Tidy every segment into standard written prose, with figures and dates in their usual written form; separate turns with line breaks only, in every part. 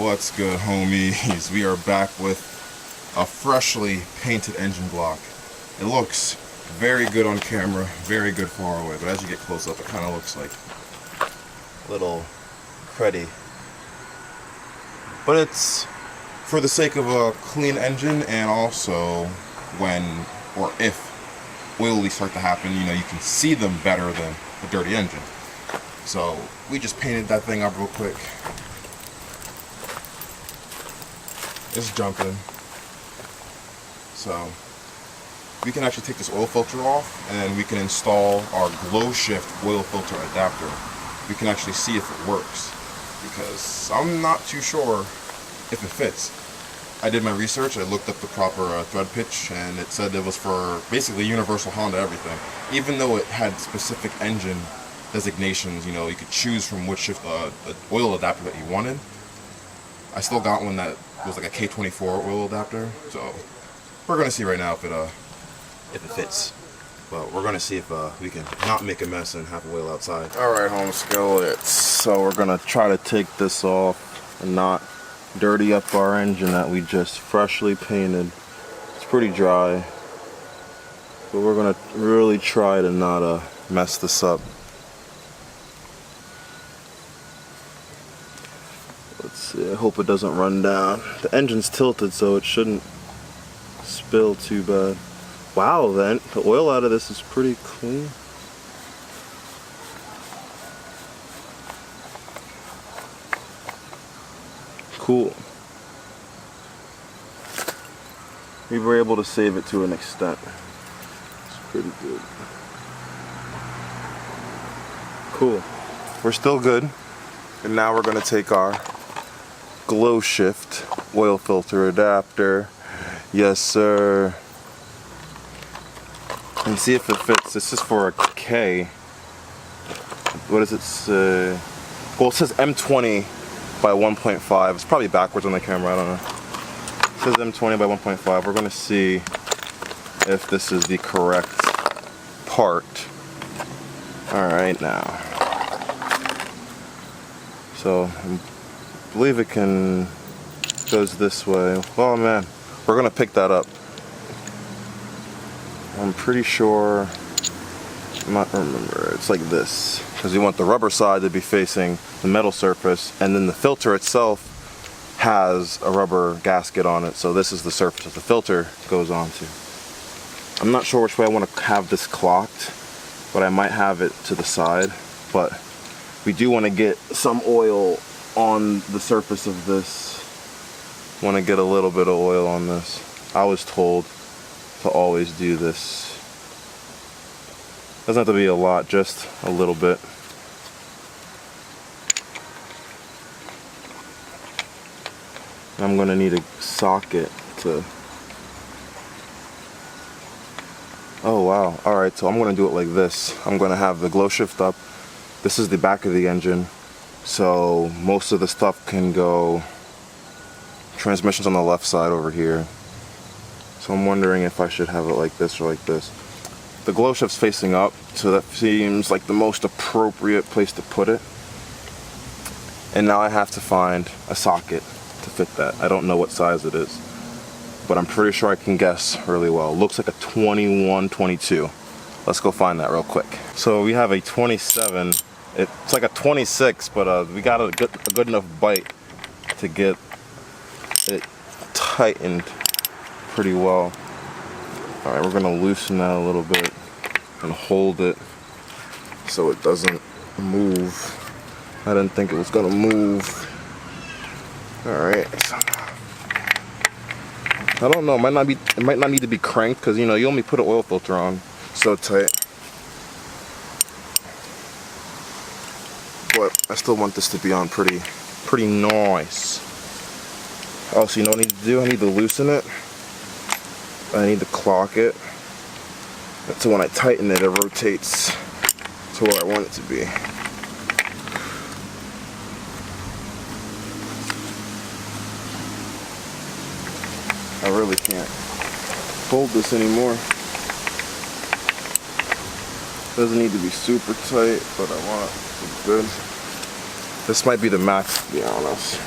What's good, homies? We are back with a freshly painted engine block. It looks very good on camera, very good far away, but as you get close up, it kind of looks like a little cruddy. But it's for the sake of a clean engine, and also when or if oil leaks start to happen, you know, you can see them better than a dirty engine. So we just painted that thing up real quick. It's jumping. So we can actually take this oil filter off and we can install our glow shift oil filter adapter. We can actually see if it works, because I'm not too sure if it fits. I did my research, I looked up the proper thread pitch, and it said it was for basically universal Honda everything. Even though it had specific engine designations, you know, you could choose from which shift oil adapter that you wanted. I still got one that was like a K24 oil adapter, so we're gonna see right now if it fits. But we're gonna see if we can not make a mess and have oil outside. Alright, home skillets. So we're gonna try to take this off and not dirty up our engine that we just freshly painted. It's pretty dry, but we're gonna really try to not mess this up. Let's see, I hope it doesn't run down. The engine's tilted, so it shouldn't spill too bad. Wow, the oil out of this is pretty clean. Cool. We were able to save it to an extent. It's pretty good. Cool. We're still good. And now we're going to take our glow shift oil filter adapter. Yes, sir. And see if it fits. This is for a K. What does it say? Well, it says M20 by 1.5. It's probably backwards on the camera, I don't know. It says M20 by 1.5. We're going to see if this is the correct part. Alright, now. So, I believe it goes this way. Oh man, we're going to pick that up. I'm pretty sure, I might remember, it's like this. Because you want the rubber side to be facing the metal surface, and then the filter itself has a rubber gasket on it, so this is the surface that the filter goes onto. I'm not sure which way I want to have this clocked, but I might have it to the side. But we do want to get some oil on the surface of this. Want to get a little bit of oil on this. I was told to always do this. Doesn't have to be a lot, just a little bit. I'm gonna need a socket to. Oh wow, alright, so I'm gonna do it like this. I'm gonna have the glow shift up. This is the back of the engine, so most of the stuff can go. Transmission's on the left side over here. So I'm wondering if I should have it like this or like this. The glow shift's facing up, so that seems like the most appropriate place to put it. And now I have to find a socket to fit that. I don't know what size it is, but I'm pretty sure I can guess really well. It looks like a 21, 22. Let's go find that real quick. So we have a 27. It's like a 26, but we got a good enough bite to get it tightened pretty well. Alright, we're gonna loosen that a little bit and hold it so it doesn't move. I didn't think it was gonna move. Alright. I don't know, it might not need to be cranked, because you know, you only put an oil filter on so tight. But I still want this to be on pretty nice. Oh, so you know what I need to do? I need to loosen it. I need to clock it. So when I tighten it, it rotates to where I want it to be. I really can't fold this anymore. Doesn't need to be super tight, but I want it to be good. This might be the max, to be honest.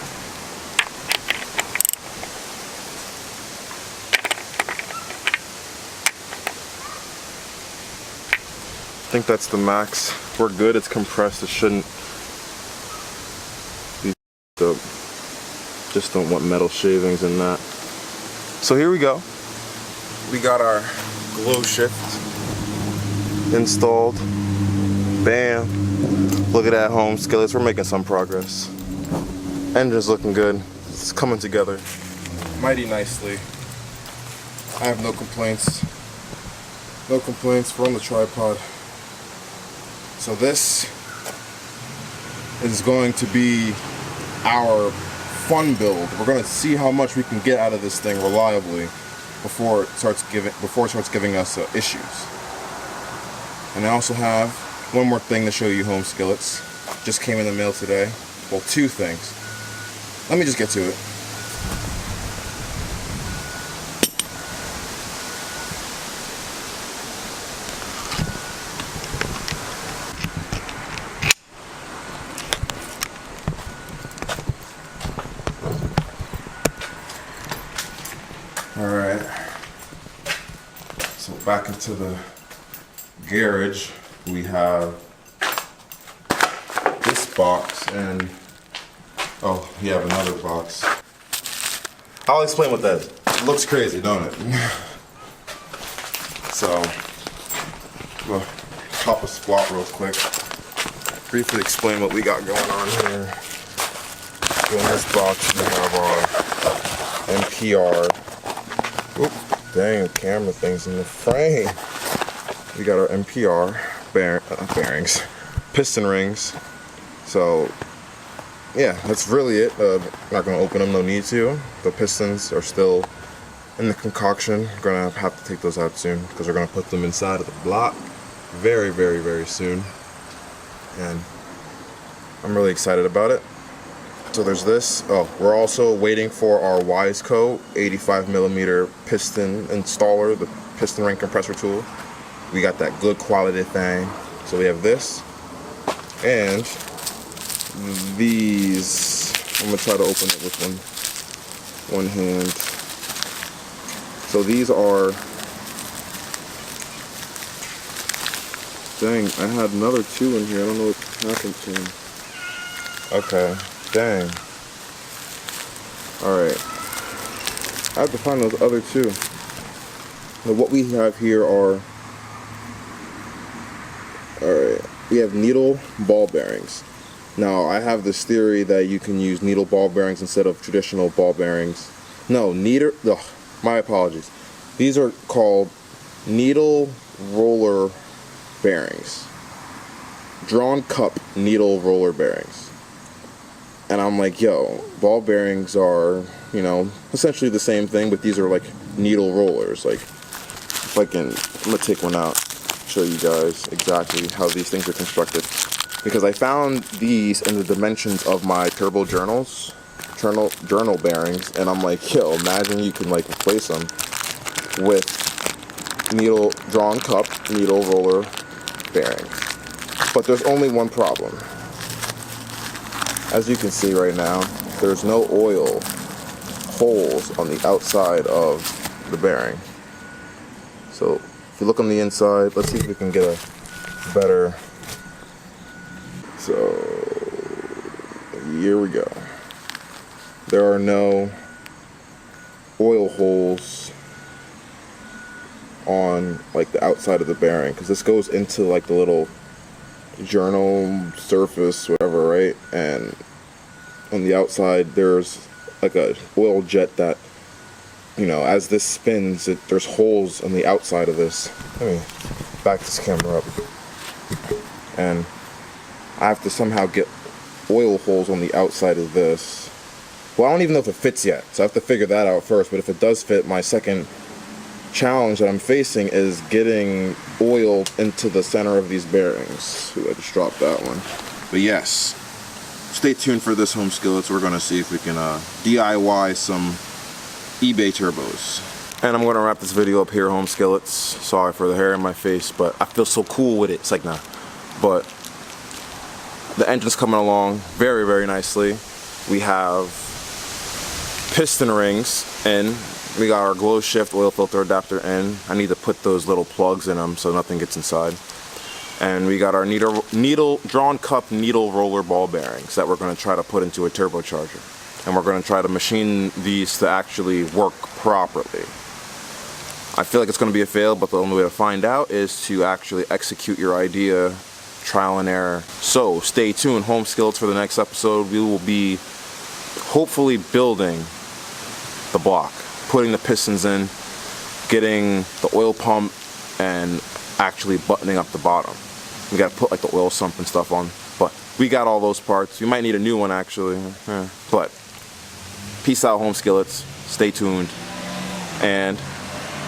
think that's the max. We're good, it's compressed, it shouldn't be up. Just don't want metal shavings in that. So here we go. We got our glow shift installed. Bam. Look at that, home skillets. We're making some progress. Engine's looking good. It's coming together mighty nicely. I have no complaints. No complaints. We're on the tripod. So this is going to be our fun build. We're going to see how much we can get out of this thing reliably before it starts giving us issues. And I also have one more thing to show you, home skillets. Just came in the mail today. Well, two things. Let me just get to it. Alright, so back into the garage, we have this box and, oh, we have another box. I'll explain what that is. It looks crazy, don't it? So, we'll pop a squat real quick. Briefly explain what we got going on here. So in this box we have our NPR. Oop, dang, the camera thing's in the frame. We got our NPR bearings, piston rings. So, yeah, that's really it. Not gonna open them, no need to. The pistons are still in the concoction. We're gonna have to take those out soon because we're gonna put them inside of the block very, very, very soon. And I'm really excited about it. So there's this. Oh, we're also waiting for our Wiseco 85mm piston installer, the piston ring compressor tool. We got that good quality thing. So we have this and these. I'm gonna try to open it with one hand. So these are, dang, I had another two in here. I don't know what happened to them. Okay. Dang. Alright. I have to find those other two. Now what we have here are, alright, we have needle ball bearings. Now I have this theory that you can use needle ball bearings instead of traditional ball bearings. No, my apologies. These are called needle roller bearings. Drawn cup needle roller bearings. And I'm like, yo, ball bearings are, you know, essentially the same thing, but these are like needle rollers. Like, if I can, I'm gonna take one out, show you guys exactly how these things are constructed. Because I found these in the dimensions of my turbo journal bearings, and I'm like, yo, imagine you can like replace them with needle drawn cup needle roller bearings. But there's only one problem. As you can see right now, there's no oil holes on the outside of the bearing. So if you look on the inside, let's see if we can get a better. So here we go. There are no oil holes on like the outside of the bearing because this goes into like the little journal surface, whatever, right? And on the outside there's like a oil jet that, you know, as this spins, there's holes on the outside of this. Let me back this camera up. And I have to somehow get oil holes on the outside of this. Well, I don't even know if it fits yet, so I have to figure that out first. But if it does fit, my second challenge that I'm facing is getting oil into the center of these bearings. Ooh, I just dropped that one. But yes, stay tuned for this, home skillets. We're gonna see if we can DIY some eBay turbos. And I'm gonna wrap this video up here, home skillets. Sorry for the hair in my face, but I feel so cool with it. It's like, nah. But the engine's coming along very, very nicely. We have piston rings in. We got our glow shift oil filter adapter in. I need to put those little plugs in them so nothing gets inside. And we got our drawn cup needle roller ball bearings that we're going to try to put into a turbocharger. And we're going to try to machine these to actually work properly. I feel like it's going to be a fail, but the only way to find out is to actually execute your idea, trial and error. So stay tuned, home skillets, for the next episode. We will be hopefully building the block, putting the pistons in, getting the oil pump, and actually buttoning up the bottom. We got to put like the oil sump and stuff on, but we got all those parts. You might need a new one actually, but peace out, home skillets. Stay tuned and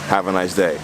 have a nice day.